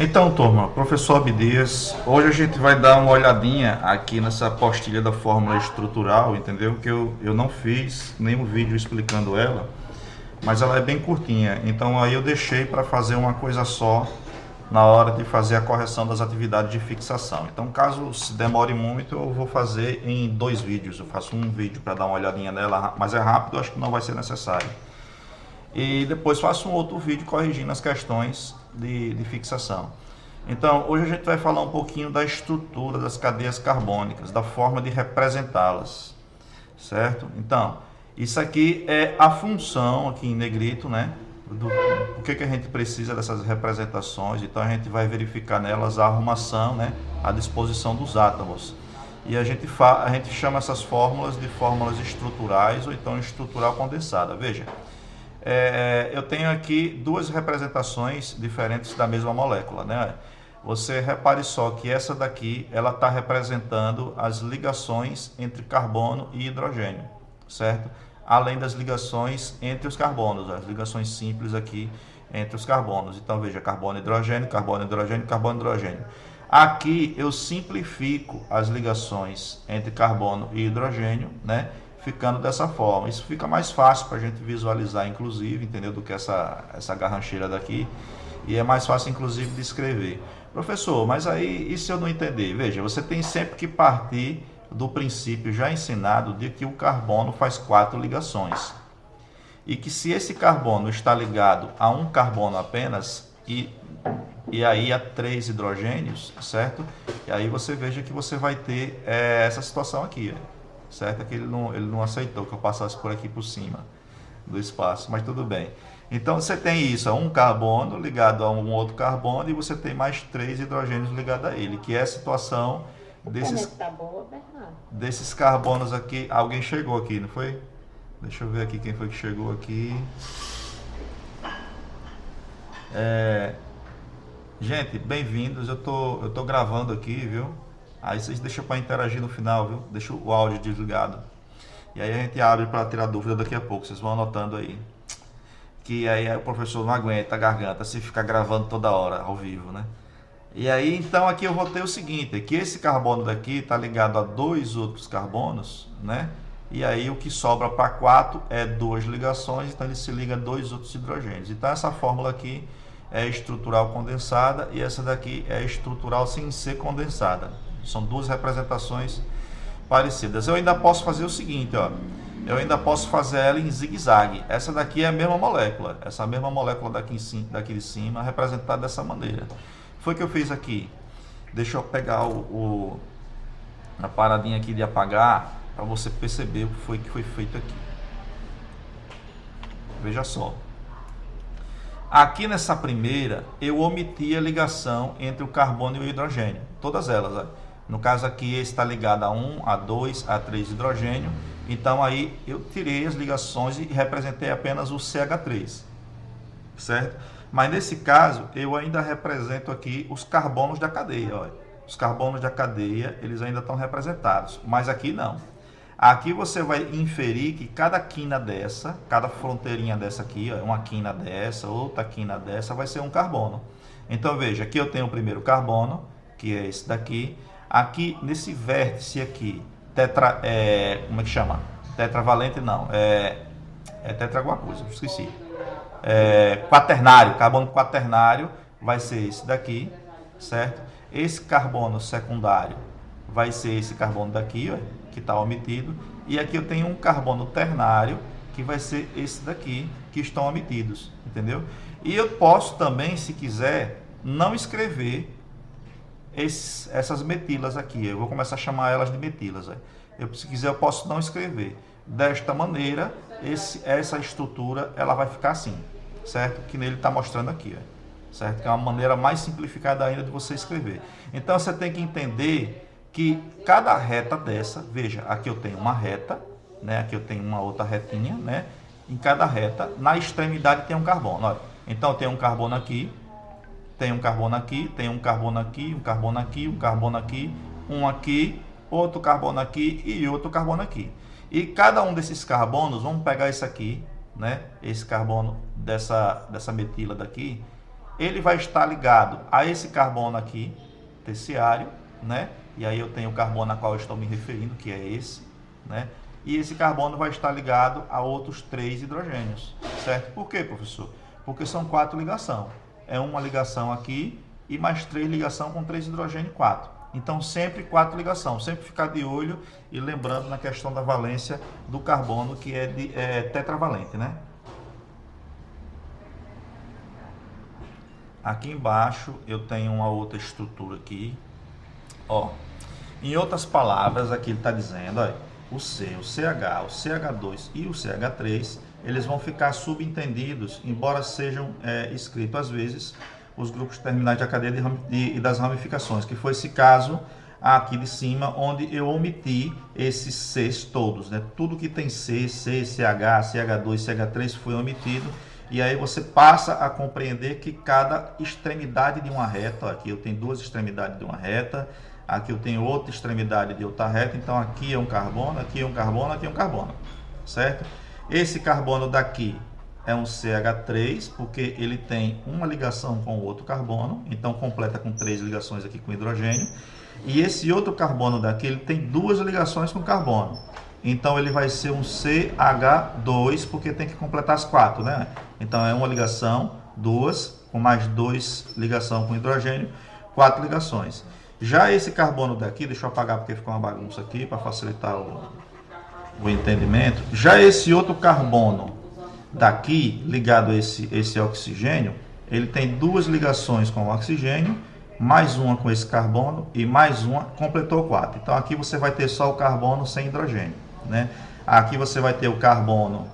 Então, turma, professor Abdias, hoje a gente vai dar uma olhadinha aqui nessa apostilha da fórmula estrutural, entendeu? Que eu não fiz nenhum vídeo explicando ela, mas ela é bem curtinha, então aí eu deixei para fazer uma coisa só na hora de fazer a correção das atividades de fixação. Então, caso se demore muito, eu vou fazer em dois vídeos. Eu faço um vídeo para dar uma olhadinha nela, mas é rápido, acho que não vai ser necessário. E depois faço um outro vídeo corrigindo as questões de fixação. Então, hoje a gente vai falar um pouquinho da estrutura das cadeias carbônicas, da forma de representá-las, certo? Então, isso aqui é a função, aqui em negrito, né? O que a gente precisa dessas representações. Então, a gente vai verificar nelas a arrumação, né? A disposição dos átomos. E a gente chama essas fórmulas de fórmulas estruturais ou então estrutural condensada. Veja, eu tenho aqui duas representações diferentes da mesma molécula, né? Você repare só que essa daqui, ela está representando as ligações entre carbono e hidrogênio, certo? Além das ligações entre os carbonos, as ligações simples aqui entre os carbonos. Então veja, carbono, hidrogênio, carbono, hidrogênio, carbono, hidrogênio. Aqui eu simplifico as ligações entre carbono e hidrogênio, né? Ficando dessa forma. Isso fica mais fácil para a gente visualizar, inclusive, entendeu? Do que essa garrancheira daqui. E é mais fácil, inclusive, de escrever. Professor, mas aí, e se eu não entender? Veja, você tem sempre que partir do princípio já ensinado de que o carbono faz 4 ligações. E que se esse carbono está ligado a um carbono apenas, e aí a 3 hidrogênios, certo? E aí você veja que você vai ter essa situação aqui, certo? É que ele não aceitou que eu passasse por aqui por cima do espaço, mas tudo bem. Então você tem isso, um carbono ligado a um outro carbono e você tem mais 3 hidrogênios ligados a ele, que é a situação desses carbonos aqui. Alguém chegou aqui, não foi? Deixa eu ver aqui quem foi que chegou aqui. Gente, bem-vindos. Eu tô gravando aqui, viu? Aí vocês deixam para interagir no final, viu? Deixa o áudio desligado. E aí a gente abre para tirar dúvida daqui a pouco. Vocês vão anotando aí. Que aí o professor não aguenta a garganta se ficar gravando toda hora, ao vivo, né? E aí, então, aqui eu vou ter o seguinte, é que esse carbono daqui está ligado a 2 outros carbonos, né? E aí o que sobra para 4 é 2 ligações, então ele se liga a 2 outros hidrogênios. Então essa fórmula aqui é estrutural condensada e essa daqui é estrutural sem ser condensada. São duas representaçõi parecidas. Eu ainda posso fazer o seguinte, ó. Eu ainda posso fazer ela em zigue-zague. Essa daqui é a mesma molécula. Essa mesma molécula daqui de cima representada dessa maneira. Foi o que eu fiz aqui. Deixa eu pegar a paradinha aqui de apagar para você perceber o que foi feito aqui. Veja só. Aqui nessa primeira, eu omiti a ligação entre o carbono e o hidrogênio. Todas elas. Ó. No caso aqui, esse está ligado a 1, a 2, a 3 hidrogênio. Então aí eu tirei as ligações e representei apenas o CH3. Certo? Mas nesse caso, eu ainda represento aqui os carbonos da cadeia. Ó. Os carbonos da cadeia, eles ainda estão representados. Mas aqui não. Aqui você vai inferir que cada quina dessa, cada fronteirinha dessa aqui, ó, uma quina dessa, outra quina dessa, vai ser um carbono. Então veja, aqui eu tenho o primeiro carbono, que é esse daqui. Aqui nesse vértice aqui, como é que chama? Tetravalente não, é tetra alguma coisa, esqueci. Quaternário, carbono quaternário vai ser esse daqui, certo? Esse carbono secundário vai ser esse carbono daqui, ó, que está omitido. E aqui eu tenho um carbono ternário, que vai ser esse daqui, que estão omitidos, entendeu? E eu posso também, se quiser, não escrever essas metilas aqui. Eu vou começar a chamar elas de metilas. Se quiser, eu posso não escrever. Desta maneira, essa estrutura ela vai ficar assim, certo? Que nele está mostrando aqui, ó, certo? Que é uma maneira mais simplificada ainda de você escrever. Então você tem que entender que cada reta dessa, veja, aqui eu tenho uma reta, né? Aqui eu tenho uma outra retinha, né? Em cada reta, na extremidade tem um carbono. Olha. Então tem um carbono aqui, tem um carbono aqui, tem um carbono aqui, um carbono aqui, um carbono aqui, um aqui, outro carbono aqui e outro carbono aqui. E cada um desses carbonos, vamos pegar esse aqui, né? Esse carbono dessa metila daqui, ele vai estar ligado a esse carbono aqui, terciário, né? E aí eu tenho o carbono a qual eu estou me referindo, que é esse, né? E esse carbono vai estar ligado a outros 3 hidrogênios, certo? Por quê, professor? Porque são 4 ligações. É uma ligação aqui e mais 3 ligações com 3 hidrogênio, 4. Então, sempre 4 ligações. Sempre ficar de olho e lembrando na questão da valência do carbono, que é tetravalente, né? Aqui embaixo eu tenho uma outra estrutura aqui. Ó, em outras palavras, aqui ele está dizendo, ó, o C, o CH, o CH2 e o CH3, eles vão ficar subentendidos, embora sejam escritos às vezes os grupos terminais da cadeia e das ramificações, que foi esse caso aqui de cima, onde eu omiti esses Cs todos, né? Tudo que tem C, CH, CH2, CH3 foi omitido, e aí você passa a compreender que cada extremidade de uma reta, ó, aqui eu tenho 2 extremidades de uma reta, aqui eu tenho outra extremidade de outra reta, então aqui é um carbono, aqui é um carbono, aqui é um carbono, certo? Esse carbono daqui é um CH3, porque ele tem uma ligação com o outro carbono, então completa com 3 ligações aqui com hidrogênio. E esse outro carbono daqui, ele tem 2 ligações com carbono. Então ele vai ser um CH2, porque tem que completar as 4, né? Então é uma ligação, 2, com mais 2 ligação com hidrogênio, 4 ligações. Já esse carbono daqui, deixa eu apagar porque ficou uma bagunça aqui, para facilitar o entendimento. Já esse outro carbono daqui, ligado a esse oxigênio, ele tem 2 ligações com o oxigênio, mais uma com esse carbono e mais uma, completou 4. Então aqui você vai ter só o carbono sem hidrogênio, né? Aqui você vai ter o carbono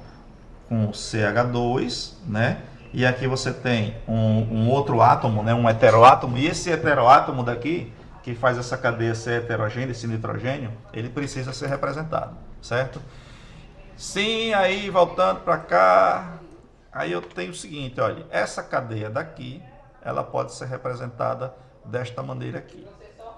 com CH2, né? E aqui você tem um outro átomo, né? Um heteroátomo, e esse heteroátomo daqui, que faz essa cadeia ser heterogênea, esse nitrogênio, ele precisa ser representado, certo? Sim, aí voltando para cá, aí eu tenho o seguinte, olha, essa cadeia daqui, ela pode ser representada desta maneira aqui,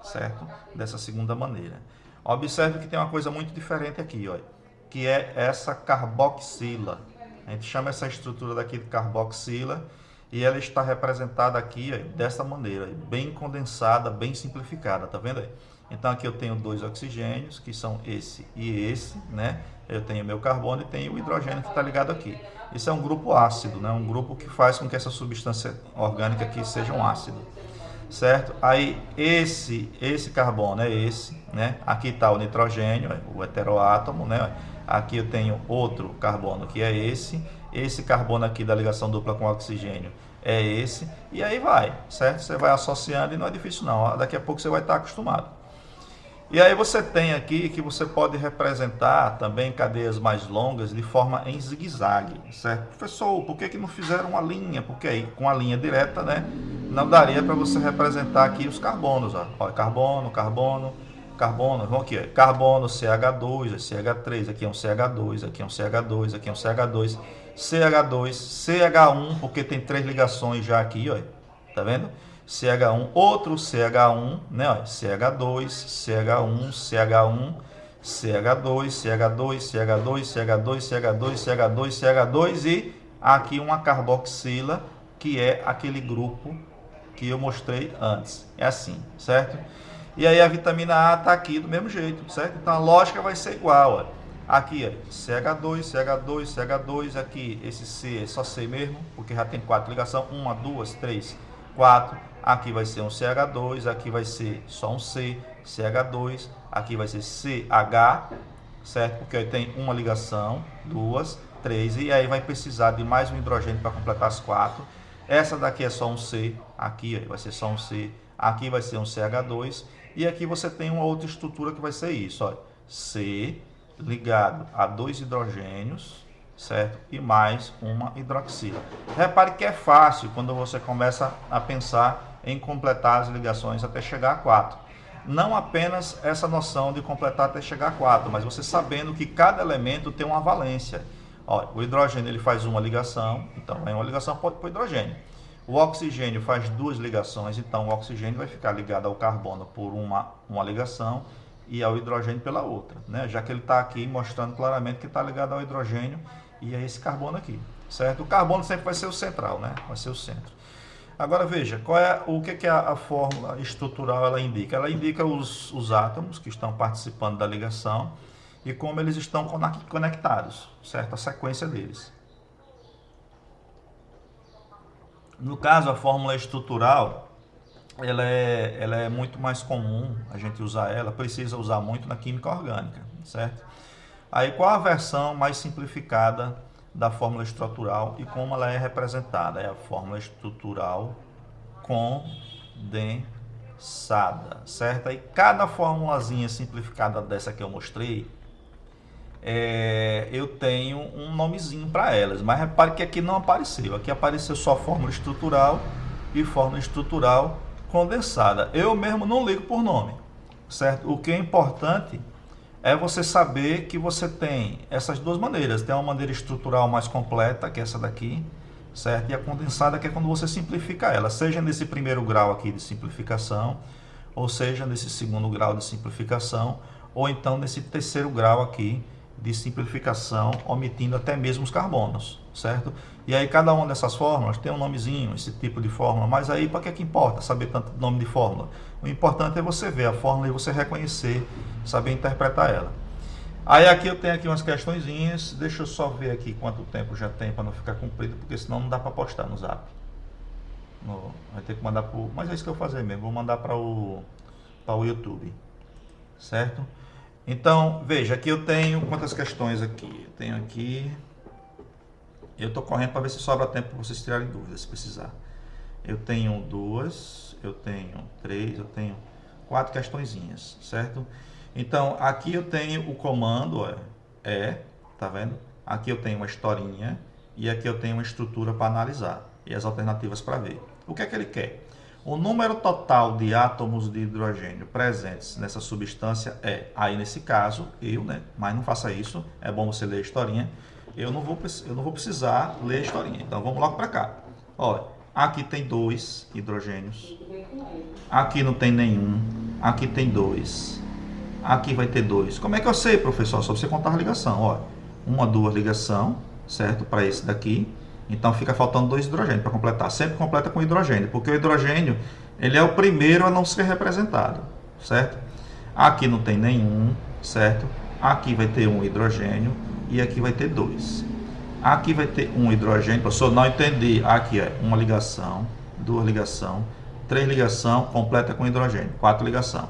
certo? Dessa segunda maneira. Observe que tem uma coisa muito diferente aqui, olha, que é essa carboxila. A gente chama essa estrutura daqui de carboxila e ela está representada aqui, ó, dessa maneira, bem condensada, bem simplificada, tá vendo aí? Então aqui eu tenho 2 oxigênios, que são esse e esse, né? Eu tenho meu carbono e tenho o hidrogênio que está ligado aqui. Isso é um grupo ácido, né? Um grupo que faz com que essa substância orgânica aqui seja um ácido, certo? Aí esse carbono é esse, né? Aqui está o nitrogênio, o heteroátomo, né? Aqui eu tenho outro carbono que é esse carbono aqui da ligação dupla com oxigênio é esse, e aí vai, certo? Você vai associando e não é difícil não, daqui a pouco você vai estar acostumado. E aí você tem aqui que você pode representar também cadeias mais longas de forma em zigue-zague, certo? Professor, por que não fizeram uma linha? Porque aí com a linha direta, né, não daria para você representar aqui os carbonos, ó. Olha, carbono, carbono, carbono, vamos aqui, ó. Carbono, CH2, CH3, aqui é um CH2, aqui é um CH2, aqui é um CH2, CH2, CH1, porque tem 3 ligações já aqui, ó, tá vendo? CH1, outro CH1, né? CH2, CH1, CH1, CH2, CH2, CH2, CH2, CH2, CH2, CH2 e aqui uma carboxila, que é aquele grupo que eu mostrei antes. É assim, certo? E aí a vitamina A está aqui do mesmo jeito, certo? Então a lógica vai ser igual, ó. Aqui, ó, CH2, CH2, CH2, aqui esse C é só C mesmo, porque já tem 4 ligações, 1, 2, 3, 4. Aqui vai ser um CH2, aqui vai ser só um C, CH2, aqui vai ser CH, certo? Porque tem uma ligação, 2, 3, e aí vai precisar de mais um hidrogênio para completar as 4. Essa daqui é só um C, aqui vai ser só um C, aqui vai ser um CH2, e aqui você tem uma outra estrutura que vai ser isso, ó, C ligado a 2 hidrogênios, certo? E mais uma hidroxila. Repare que é fácil quando você começa a pensar em completar as ligações até chegar a 4. Não apenas essa noção de completar até chegar a 4, mas você sabendo que cada elemento tem uma valência. Olha, o hidrogênio ele faz uma ligação, então é uma ligação para o hidrogênio. O oxigênio faz 2 ligações, então o oxigênio vai ficar ligado ao carbono por uma ligação e ao hidrogênio pela outra, né? Já que ele está aqui mostrando claramente que está ligado ao hidrogênio e a esse carbono aqui, certo? O carbono sempre vai ser o central, né? Vai ser o centro. Agora veja, o que é a fórmula estrutural ela indica? Ela indica os átomos que estão participando da ligação e como eles estão conectados, certo? A sequência deles. No caso, a fórmula estrutural, ela é muito mais comum a gente usar ela, precisa usar muito na química orgânica, certo? Aí, qual a versão mais simplificada da fórmula estrutural e como ela é representada? É a fórmula estrutural condensada, certo? Aí, cada formulazinha simplificada dessa que eu mostrei, eu tenho um nomezinho para elas, mas repare que aqui não apareceu. Aqui apareceu só fórmula estrutural e fórmula estrutural condensada. Eu mesmo não ligo por nome, certo? O que é importante é você saber que você tem essas duas maneiras. Tem uma maneira estrutural mais completa, que é essa daqui, certo? E a condensada, que é quando você simplifica ela, seja nesse primeiro grau aqui de simplificação, ou seja nesse segundo grau de simplificação, ou então nesse terceiro grau aqui de simplificação, omitindo até mesmo os carbonos, certo? E aí cada uma dessas fórmulas tem um nomezinho, esse tipo de fórmula, mas aí para que importa saber tanto nome de fórmula? O importante é você ver a fórmula e você reconhecer, saber interpretar ela. Aí aqui eu tenho aqui umas questõezinhas, deixa eu só ver aqui quanto tempo já tem para não ficar comprido, porque senão não dá para postar no Zap. Vai ter que mandar para mas é isso que eu vou fazer mesmo, vou mandar para o YouTube, certo? Então, veja, aqui eu tenho quantas questões aqui? Eu tenho aqui... Eu estou correndo para ver se sobra tempo para vocês tirarem dúvidas, se precisar. Eu tenho 2, eu tenho 3, eu tenho 4 questõezinhas, certo? Então, aqui eu tenho o comando, tá vendo? Aqui eu tenho uma historinha e aqui eu tenho uma estrutura para analisar e as alternativas para ver. O que é que ele quer? O número total de átomos de hidrogênio presentes nessa substância aí nesse caso, né? Mas não faça isso, é bom você ler a historinha. Eu não vou precisar ler a historinha, então vamos logo para cá. Olha, aqui tem 2 hidrogênios, aqui não tem nenhum, aqui tem 2, aqui vai ter 2. Como é que eu sei, professor? Só você contar a ligação, olha, 1, 2 ligação, certo? Para esse daqui. Então fica faltando 2 hidrogênios para completar. Sempre completa com hidrogênio, porque o hidrogênio ele é o primeiro a não ser representado, certo? Aqui não tem nenhum, certo? Aqui vai ter 1 hidrogênio e aqui vai ter 2. Aqui vai ter 1 hidrogênio, professor, não entendi. Aqui é 1 ligação, 2 ligação, 3 ligação, completa com hidrogênio, 4 ligação.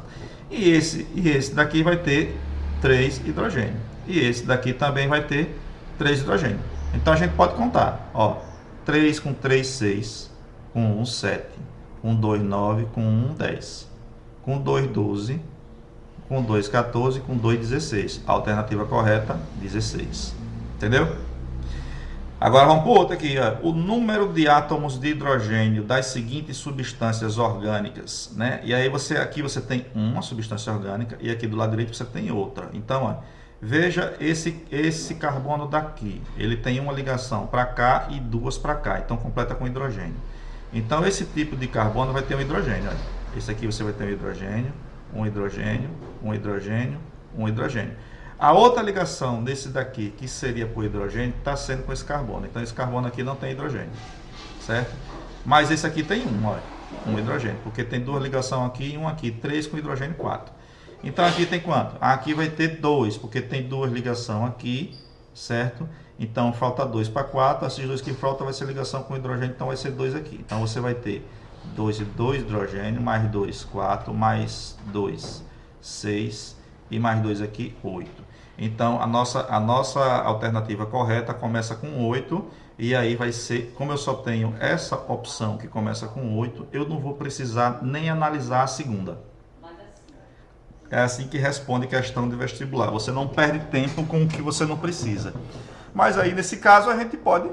E esse daqui vai ter 3 hidrogênio. E esse daqui também vai ter 3 hidrogênio. Então a gente pode contar, ó, 3 com 3, 6, com 1, 7, com 2, 9, com 1, 10, com 2, 12, com 2, 14, com 2, 16. A alternativa correta, 16. Entendeu? Agora vamos para o outro aqui, ó. O número de átomos de hidrogênio das seguintes substâncias orgânicas, né? E aí aqui você tem uma substância orgânica e aqui do lado direito você tem outra. Então, ó, veja esse carbono daqui, ele tem uma ligação para cá e 2 para cá, então completa com hidrogênio. Então esse tipo de carbono vai ter um hidrogênio. Olha. Esse aqui você vai ter um hidrogênio, um hidrogênio, um hidrogênio, um hidrogênio. A outra ligação desse daqui, que seria por hidrogênio, está sendo com esse carbono. Então esse carbono aqui não tem hidrogênio, certo? Mas esse aqui tem olha, um hidrogênio, porque tem 2 ligações aqui e 1 aqui, 3 com hidrogênio, 4. Então aqui tem quanto? Aqui vai ter 2, porque tem 2 ligações aqui, certo? Então falta 2 para 4, esses 2 que faltam vai ser ligação com hidrogênio, então vai ser 2 aqui. Então você vai ter 2 e 2 hidrogênio, mais 2, 4, mais 2, 6 e mais 2 aqui, 8. Então a nossa alternativa correta começa com 8 e aí vai ser, como eu só tenho essa opção que começa com 8, eu não vou precisar nem analisar a segunda. É assim que responde questão de vestibular. Você não perde tempo com o que você não precisa. Mas aí, nesse caso, a gente pode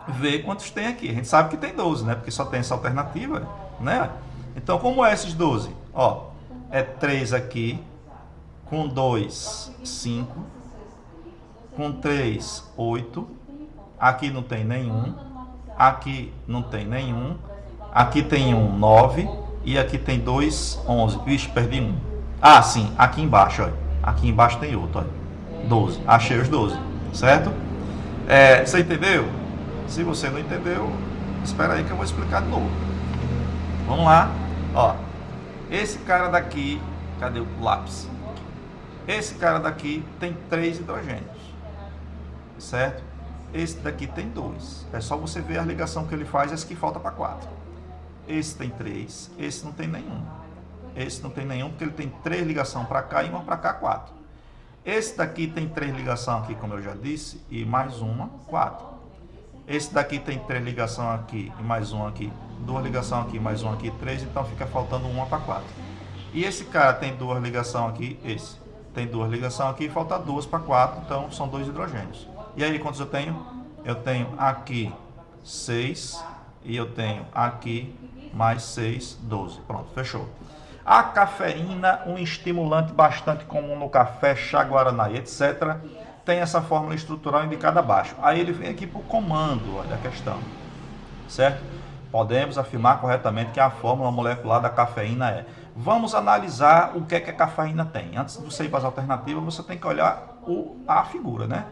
ver quantos tem aqui. A gente sabe que tem 12, né? Porque só tem essa alternativa, né? Então, como é esses 12? Ó, é 3 aqui, com 2, 5, com 3, 8. Aqui não tem nenhum. Aqui não tem nenhum. Aqui tem 1, 9. E aqui tem 2, 11. Vixe, perdi 1. Ah, sim, aqui embaixo, olha. Aqui embaixo tem outro, olha. 12. Achei os 12, certo? Você entendeu? Se você não entendeu, Espera aí que eu vou explicar de novo. Vamos lá. Ó, esse cara daqui, cadê o lápis? Esse cara daqui tem 3 hidrogênios, certo? Esse daqui tem 2. É só você ver a ligação que ele faz, esse que falta para 4. Esse tem 3, esse não tem nenhum. Esse não tem nenhum porque ele tem 3 ligações para cá e uma para cá, 4. Esse daqui tem 3 ligações aqui, como eu já disse, e mais uma, 4. Esse daqui tem 3 ligações aqui e mais uma aqui, 2 ligações aqui, mais uma aqui, 3, então fica faltando uma para 4. E esse cara tem 2 ligações aqui, esse tem 2 ligações aqui, falta 2 para 4, então são 2 hidrogênios. E aí quantos eu tenho? Eu tenho aqui 6 e eu tenho aqui mais 6, 12. Pronto, fechou. A cafeína, um estimulante bastante comum no café, chá, guaraná, etc., tem essa fórmula estrutural indicada abaixo. Aí ele vem aqui para o comando, olha a questão, certo? Podemos afirmar corretamente que a fórmula molecular da cafeína é. Vamos analisar o que é que a cafeína tem. Antes de você ir para as alternativas, você tem que olhar a figura, né?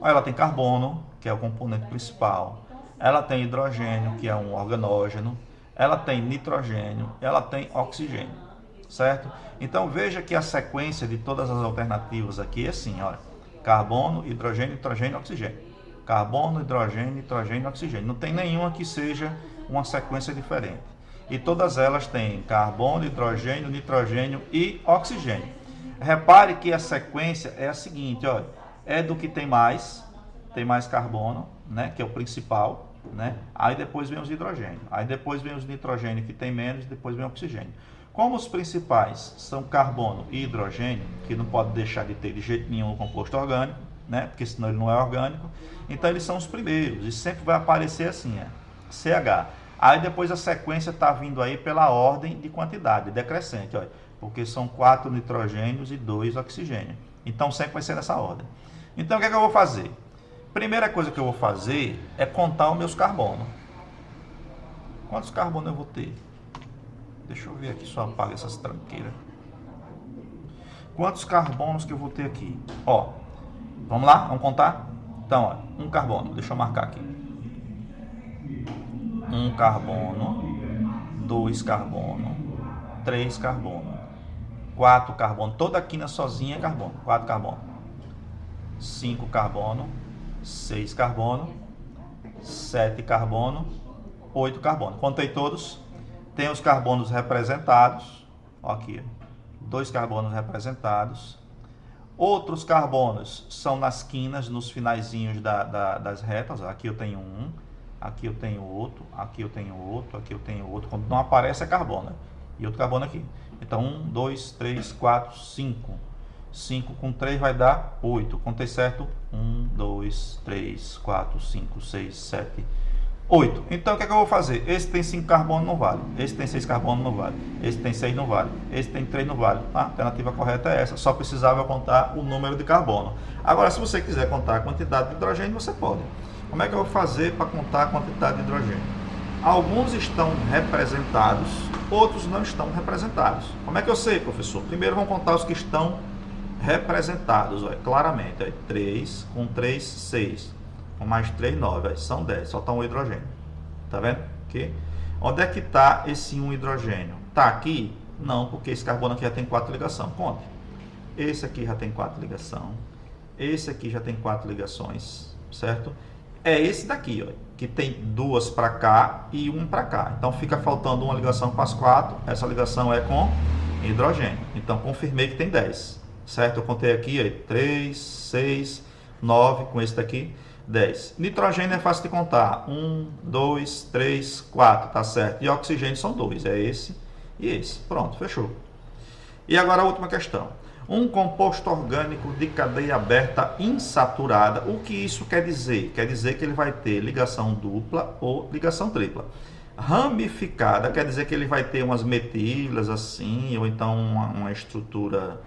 Ela tem carbono, que é o componente principal. Ela tem hidrogênio, que é um organógeno. Ela tem nitrogênio, ela tem oxigênio, certo? Então veja que a sequência de todas as alternativas aqui é assim, olha. Carbono, hidrogênio, nitrogênio, oxigênio. Carbono, hidrogênio, nitrogênio, oxigênio. Não tem nenhuma que seja uma sequência diferente. E todas elas têm carbono, hidrogênio, nitrogênio e oxigênio. Repare que a sequência é a seguinte, olha. É do que tem mais carbono, né, que é o principal, né? Aí depois vem os hidrogênios. Aí depois vem os nitrogênios que tem menos, depois vem o oxigênio. Como os principais são carbono e hidrogênio, que não pode deixar de ter de jeito nenhum no composto orgânico, né? Porque senão ele não é orgânico, então eles são os primeiros, e sempre vai aparecer assim, CH. Aí depois a sequência está vindo aí pela ordem de quantidade, decrescente, olha, porque são 4 nitrogênios e 2 oxigênios. Então sempre vai ser nessa ordem. Então o que é que eu vou fazer? Primeira coisa que eu vou fazer é contar os meus carbonos. Quantos carbonos eu vou ter? Deixa eu ver aqui, só apaga essas tranqueiras. Quantos carbonos que eu vou ter aqui? Ó, vamos lá, vamos contar? Então, ó, um carbono, deixa eu marcar aqui. Um carbono, 2 carbono, 3 carbono, 4 carbono, toda a quina sozinha é carbono, 4 carbono, 5 carbono, 6 carbono, 7 carbono, 8 carbono. Contei todos. Tem os carbonos representados, ó aqui, 2 carbonos representados. Outros carbonos são nas quinas, nos finaizinhos das retas. Aqui eu tenho um, aqui eu tenho outro, aqui eu tenho outro, aqui eu tenho outro. Quando não aparece é carbono, né? E outro carbono aqui. Então 1, 2, 3, 4, 5. 5 com 3 vai dar 8. Contei certo? 1, 2, 3, 4, 5, 6, 7, 8. Então o que é que eu vou fazer? Esse tem 5 carbono, não vale. Esse tem 6 carbono, não vale. Esse tem 6, não vale. Esse tem 3, não vale. A alternativa correta é essa. Só precisava contar o número de carbono. Agora, se você quiser contar a quantidade de hidrogênio, você pode. Como é que eu vou fazer para contar a quantidade de hidrogênio? Alguns estão representados, outros não estão representados. Como é que eu sei, professor? Primeiro vamos contar os que estão representados. Olha, claramente. Olha, 3 com 3, 6. Com mais 3, 9, são 10, só está um hidrogênio. Tá vendo? Aqui. Onde é que está esse 1 hidrogênio? Está aqui? Não, porque esse carbono aqui já tem 4 ligações. Conte. Esse aqui já tem 4 ligações. Esse aqui já tem 4 ligações, certo? É esse daqui, ó, que tem 2 para cá e 1 para cá. Então fica faltando uma ligação com as 4. Essa ligação é com hidrogênio. Então confirmei que tem 10, certo? Eu contei aqui, ó, 3, 6, 9 com esse daqui. 10. Nitrogênio é fácil de contar. 1, 2, 3, 4, tá certo. E oxigênio são 2, é esse e esse. Pronto, fechou. E agora a última questão. Um composto orgânico de cadeia aberta insaturada. O que isso quer dizer? Quer dizer que ele vai ter ligação dupla ou ligação tripla. Ramificada quer dizer que ele vai ter umas metilas assim, ou então uma estrutura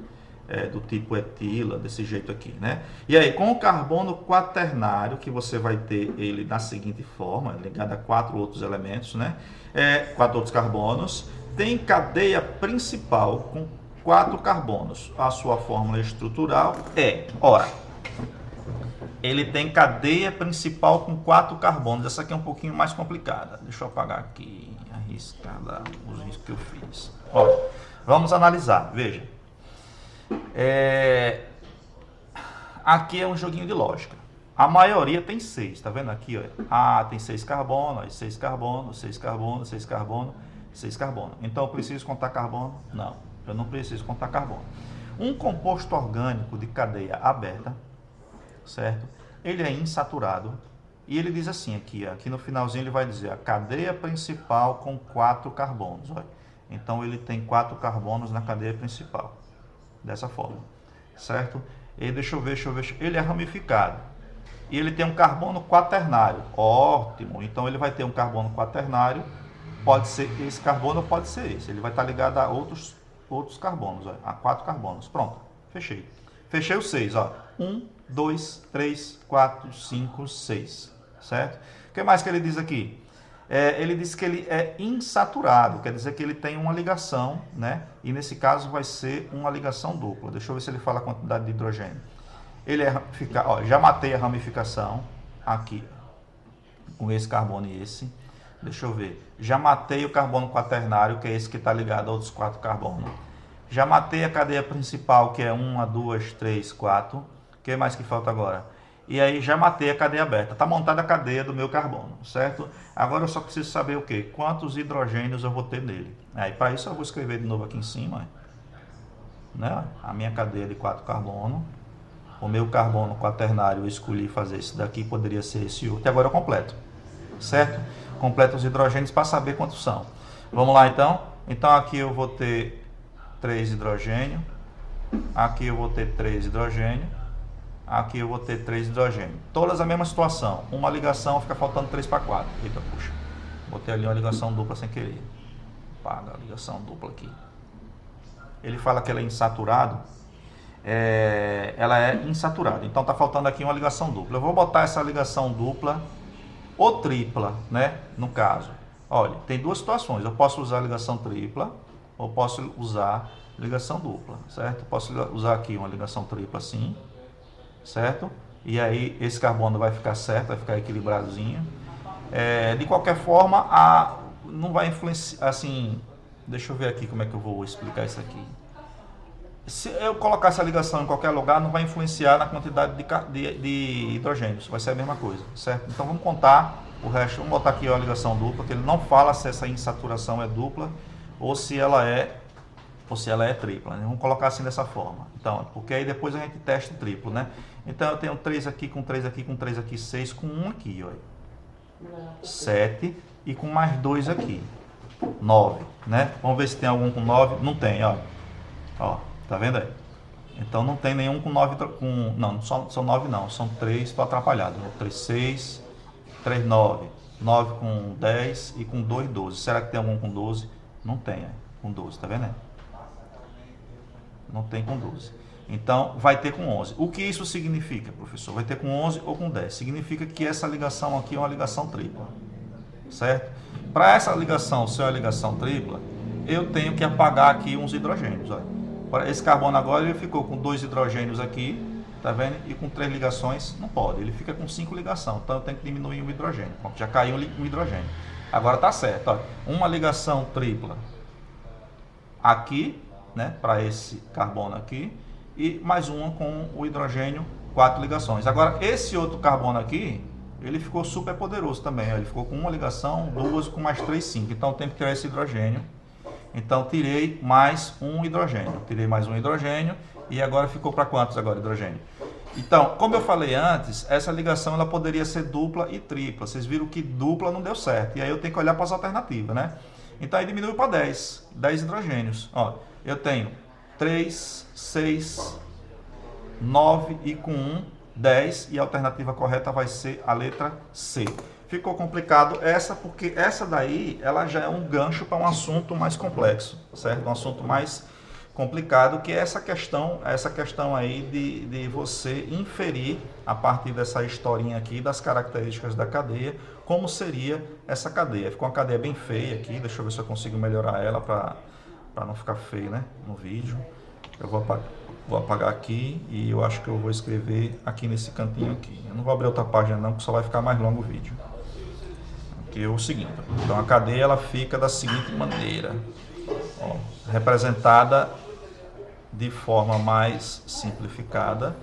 do tipo etila, desse jeito aqui, né? E aí, com o carbono quaternário, que você vai ter ele da seguinte forma, ligado a 4 outros elementos, né? 4 outros carbonos, tem cadeia principal com 4 carbonos. A sua fórmula estrutural é, ora, ele tem cadeia principal com 4 carbonos. Essa aqui é um pouquinho mais complicada. Deixa eu apagar aqui, arriscar os riscos que eu fiz. Ó, vamos analisar, veja. Aqui é um joguinho de lógica. A maioria tem 6, tá vendo aqui? Ó? Tem 6 carbonos, 6 carbonos, 6 carbonos, 6 carbonos, 6 carbonos. Então eu preciso contar carbono? Não, eu não preciso contar carbono. Um composto orgânico de cadeia aberta, certo? Ele é insaturado e ele diz assim aqui no finalzinho ele vai dizer a cadeia principal com 4 carbonos. Olha. Então ele tem 4 carbonos na cadeia principal, dessa forma, certo? E deixa eu ver, ele é ramificado e ele tem um carbono quaternário. Ótimo, então ele vai ter um carbono quaternário, pode ser esse carbono ou pode ser esse, ele vai estar ligado a outros carbonos, ó, a 4 carbonos. Pronto, fechei os 6, ó. 1, 2, 3, 4, 5, 6, certo? O que mais que ele diz aqui? Ele diz que ele é insaturado, quer dizer que ele tem uma ligação, né? E nesse caso vai ser uma ligação dupla. Deixa eu ver se ele fala a quantidade de hidrogênio. Ele é ramificado, ó, já matei a ramificação aqui, com esse carbono e esse. Deixa eu ver. Já matei o carbono quaternário, que é esse que está ligado a outros 4 carbonos. Já matei a cadeia principal, que é 1, 2, 3, 4. O que mais que falta agora? E aí já matei a cadeia aberta. Está montada a cadeia do meu carbono, certo? Agora eu só preciso saber o quê? Quantos hidrogênios eu vou ter nele. Aí para isso eu vou escrever de novo aqui em cima, né? A minha cadeia de 4 carbonos. O meu carbono quaternário eu escolhi fazer esse daqui, poderia ser esse outro. E agora eu completo, certo? Completo os hidrogênios para saber quantos são. Vamos lá então? Então aqui eu vou ter 3 hidrogênio. Aqui eu vou ter 3 hidrogênio. Aqui eu vou ter 3 hidrogênio. Todas a mesma situação. Uma ligação, fica faltando 3 para 4. Eita, puxa. Botei ali uma ligação dupla sem querer. Paga a ligação dupla aqui. Ele fala que ela é insaturado. Ela é insaturada. Então tá faltando aqui uma ligação dupla. Eu vou botar essa ligação dupla ou tripla, né? No caso. Olha, tem duas situações. Eu posso usar ligação tripla ou posso usar ligação dupla, certo? Posso usar aqui uma ligação tripla assim, certo? E aí esse carbono vai ficar certo, vai ficar equilibradozinho. De qualquer forma, não vai influenciar, assim, deixa eu ver aqui como é que eu vou explicar isso aqui. Se eu colocar essa ligação em qualquer lugar, não vai influenciar na quantidade de hidrogênios, vai ser a mesma coisa, certo? Então vamos contar o resto, vamos botar aqui a ligação dupla, que ele não fala se essa insaturação é dupla ou se ela é tripla, né? Vamos colocar assim dessa forma. Então, porque aí depois a gente testa o triplo, né? Então eu tenho 3 aqui, com 3 aqui, com 3 aqui, 6, com 1 aqui, ó. 7 e com mais 2 aqui. 9, né? Vamos ver se tem algum com 9. Não tem, ó. Ó, tá vendo aí? Então não tem nenhum com 9, não, são 9 não, são 3, estou atrapalhado, né? 3, 6, 3, 9. 9 com 10 e com 2, 12. Será que tem algum com 12? Não tem, com 12, tá vendo aí? Não tem com 12. Então, vai ter com 11. O que isso significa, professor? Vai ter com 11 ou com 10. Significa que essa ligação aqui é uma ligação tripla. Certo? Para essa ligação ser uma ligação tripla, eu tenho que apagar aqui uns hidrogênios. Olha. Esse carbono agora ele ficou com 2 hidrogênios aqui, tá vendo? E com 3 ligações, não pode. Ele fica com 5 ligações. Então, eu tenho que diminuir um hidrogênio. Pronto, já caiu um hidrogênio. Agora tá certo. Olha. Uma ligação tripla aqui, né, para esse carbono aqui, e mais uma com o hidrogênio, 4 ligações. Agora, esse outro carbono aqui, ele ficou super poderoso também, ó, ele ficou com uma ligação, 2, com mais 3, 5. Então, eu tenho que tirar esse hidrogênio. Então, tirei mais um hidrogênio. Tirei mais um hidrogênio, e agora ficou para quantos agora hidrogênio? Então, como eu falei antes, essa ligação ela poderia ser dupla e tripla. Vocês viram que dupla não deu certo, e aí eu tenho que olhar para as alternativas, né? Então, aí diminui para 10 hidrogênios. Ó, eu tenho 3, 6, 9 e com 1, 10. E a alternativa correta vai ser a letra C. Ficou complicado essa, porque essa daí ela já é um gancho para um assunto mais complexo, certo? Um assunto mais complicado, que é essa questão aí de você inferir, a partir dessa historinha aqui, das características da cadeia, como seria essa cadeia. Ficou uma cadeia bem feia aqui, deixa eu ver se eu consigo melhorar ela para não ficar feio, né, no vídeo. Eu vou apagar aqui e eu acho que eu vou escrever aqui nesse cantinho aqui. Eu não vou abrir outra página não, porque só vai ficar mais longo o vídeo. Aqui é o seguinte, então a cadeia ela fica da seguinte maneira, ó, representada de forma mais simplificada,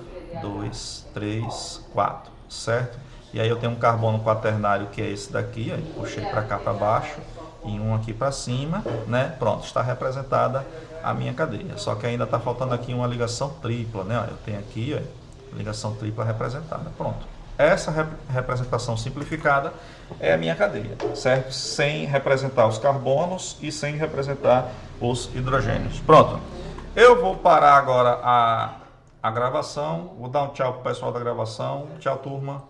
2, 3, 4, certo? E aí eu tenho um carbono quaternário que é esse daqui, aí puxei para cá para baixo e um aqui para cima, né? Pronto, está representada a minha cadeia. Só que ainda está faltando aqui uma ligação tripla, né? Eu tenho aqui, ó, ligação tripla representada. Pronto. Essa representação simplificada é a minha cadeia, certo? Sem representar os carbonos e sem representar os hidrogênios. Pronto. Eu vou parar agora a gravação. Vou dar um tchau pro pessoal da gravação. Tchau, turma.